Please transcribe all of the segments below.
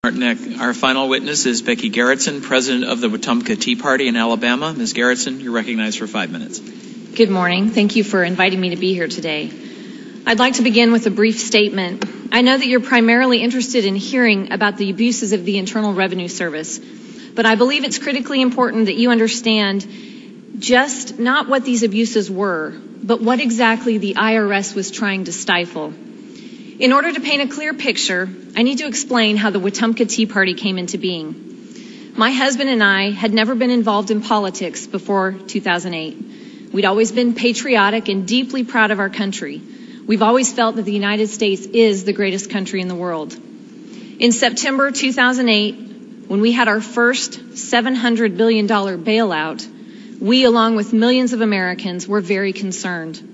Our final witness is Becky Gerritson, president of the Wetumpka Tea Party in Alabama. Ms. Gerritson, you're recognized for 5 minutes. Good morning. Thank you for inviting me to be here today. I'd like to begin with a brief statement. I know that you're primarily interested in hearing about the abuses of the Internal Revenue Service, but I believe it's critically important that you understand just not what these abuses were, but what exactly the IRS was trying to stifle. In order to paint a clear picture, I need to explain how the Wetumpka Tea Party came into being. My husband and I had never been involved in politics before 2008. We'd always been patriotic and deeply proud of our country. We've always felt that the United States is the greatest country in the world. In September 2008, when we had our first $700 billion bailout, we, along with millions of Americans, were very concerned.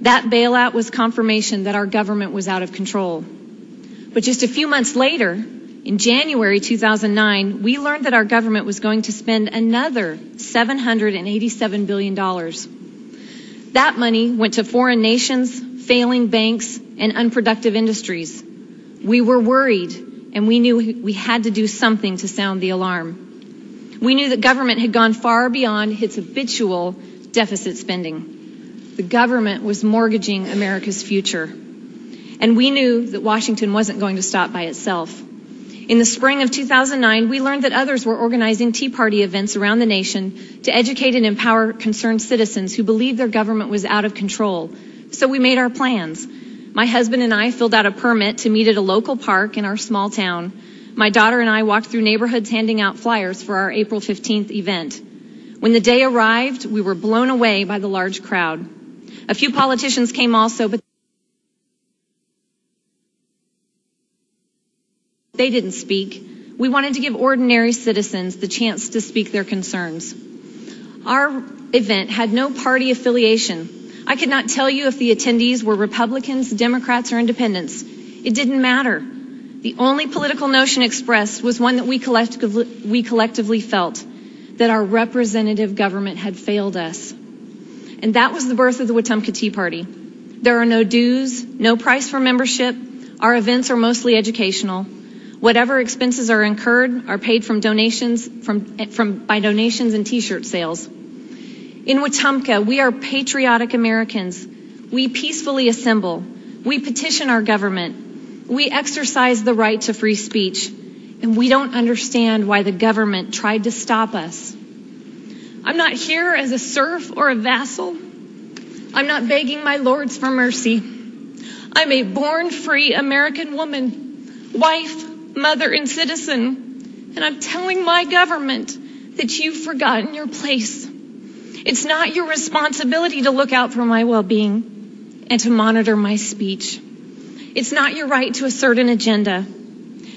That bailout was confirmation that our government was out of control. But just a few months later, in January 2009, we learned that our government was going to spend another $787 billion. That money went to foreign nations, failing banks, and unproductive industries. We were worried, and we knew we had to do something to sound the alarm. We knew that government had gone far beyond its habitual deficit spending. The government was mortgaging America's future. And we knew that Washington wasn't going to stop by itself. In the spring of 2009, we learned that others were organizing Tea Party events around the nation to educate and empower concerned citizens who believed their government was out of control. So we made our plans. My husband and I filled out a permit to meet at a local park in our small town. My daughter and I walked through neighborhoods handing out flyers for our April 15th event. When the day arrived, we were blown away by the large crowd. A few politicians came also, but they didn't speak. We wanted to give ordinary citizens the chance to speak their concerns. Our event had no party affiliation. I could not tell you if the attendees were Republicans, Democrats, or Independents. It didn't matter. The only political notion expressed was one that we collectively felt, that our representative government had failed us. And that was the birth of the Wetumpka Tea Party. There are no dues, no price for membership. Our events are mostly educational. Whatever expenses are incurred are paid from donations, by donations and T-shirt sales. In Wetumpka, we are patriotic Americans. We peacefully assemble. We petition our government. We exercise the right to free speech. And we don't understand why the government tried to stop us. I'm not here as a serf or a vassal. I'm not begging my lords for mercy. I'm a born free American woman, wife, mother, and citizen. And I'm telling my government that you've forgotten your place. It's not your responsibility to look out for my well-being and to monitor my speech. It's not your right to assert an agenda.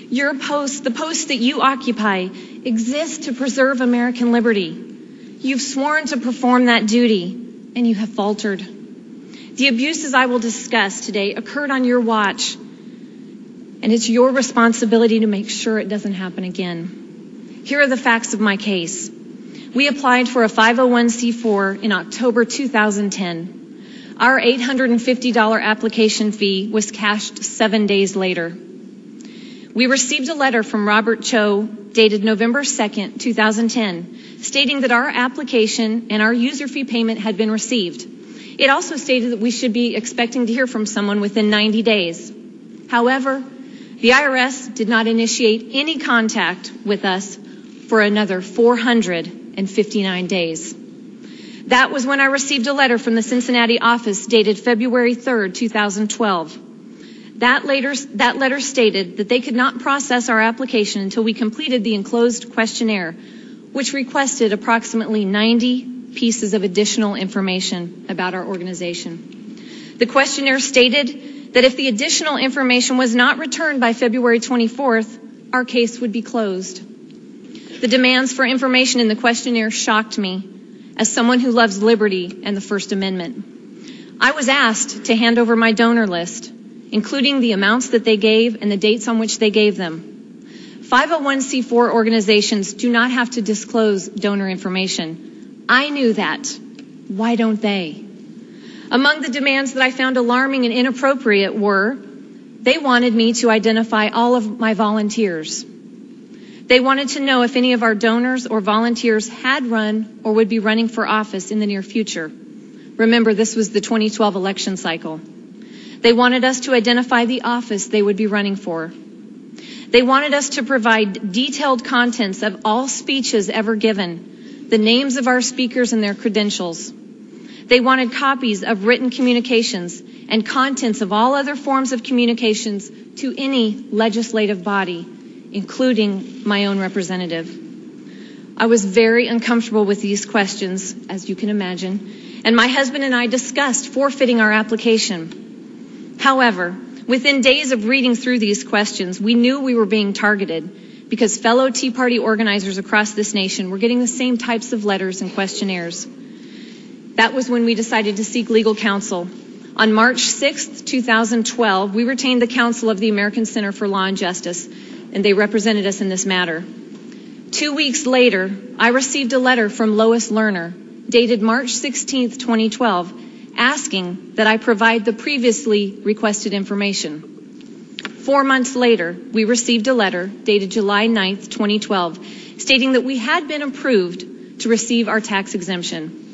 Your post, the post that you occupy, exists to preserve American liberty. You've sworn to perform that duty, and you have faltered. The abuses I will discuss today occurred on your watch, and it's your responsibility to make sure it doesn't happen again. Here are the facts of my case. We applied for a 501c4 in October 2010. Our $850 application fee was cashed 7 days later. We received a letter from Robert Cho dated November 2nd, 2010, stating that our application and our user fee payment had been received. It also stated that we should be expecting to hear from someone within 90 days. However, the IRS did not initiate any contact with us for another 459 days. That was when I received a letter from the Cincinnati office dated February 3rd, 2012. That letter stated that they could not process our application until we completed the enclosed questionnaire, which requested approximately 90 pieces of additional information about our organization. The questionnaire stated that if the additional information was not returned by February 24th, our case would be closed. The demands for information in the questionnaire shocked me as someone who loves liberty and the First Amendment. I was asked to hand over my donor list, including the amounts that they gave and the dates on which they gave them. 501c4 organizations do not have to disclose donor information. I knew that. Why don't they? Among the demands that I found alarming and inappropriate were, they wanted me to identify all of my volunteers. They wanted to know if any of our donors or volunteers had run or would be running for office in the near future. Remember, this was the 2012 election cycle. They wanted us to identify the office they would be running for. They wanted us to provide detailed contents of all speeches ever given, the names of our speakers and their credentials. They wanted copies of written communications and contents of all other forms of communications to any legislative body, including my own representative. I was very uncomfortable with these questions, as you can imagine, and my husband and I discussed forfeiting our application. However, within days of reading through these questions, we knew we were being targeted because fellow Tea Party organizers across this nation were getting the same types of letters and questionnaires. That was when we decided to seek legal counsel. On March 6, 2012, we retained the counsel of the American Center for Law and Justice, and they represented us in this matter. 2 weeks later, I received a letter from Lois Lerner, dated March 16, 2012, asking that I provide the previously requested information. 4 months later, we received a letter dated July 9, 2012, stating that we had been approved to receive our tax exemption.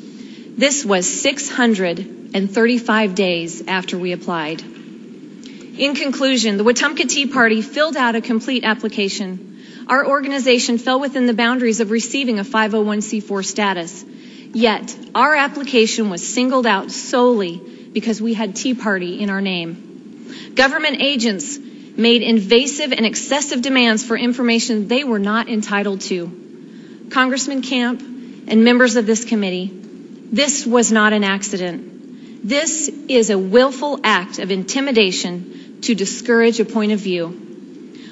This was 635 days after we applied. In conclusion, the Wetumpka Tea Party filled out a complete application. Our organization fell within the boundaries of receiving a 501c4 status. Yet, our application was singled out solely because we had Tea Party in our name. Government agents made invasive and excessive demands for information they were not entitled to. Congressman Camp and members of this committee, this was not an accident. This is a willful act of intimidation to discourage a point of view.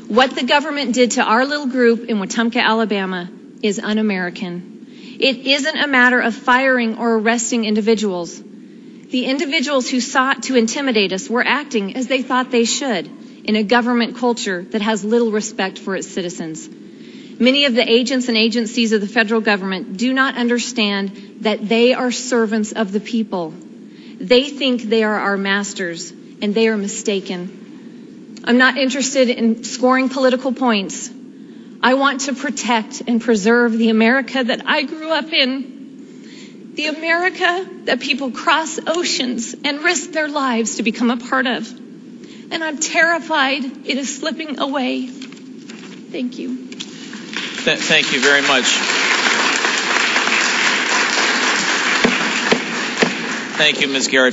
What the government did to our little group in Wetumpka, Alabama is un-American. It isn't a matter of firing or arresting individuals. The individuals who sought to intimidate us were acting as they thought they should in a government culture that has little respect for its citizens. Many of the agents and agencies of the federal government do not understand that they are servants of the people. They think they are our masters, and they are mistaken. I'm not interested in scoring political points. I want to protect and preserve the America that I grew up in. The America that people cross oceans and risk their lives to become a part of. And I'm terrified it is slipping away. Thank you. Thank you very much. Thank you, Ms. Gerritson.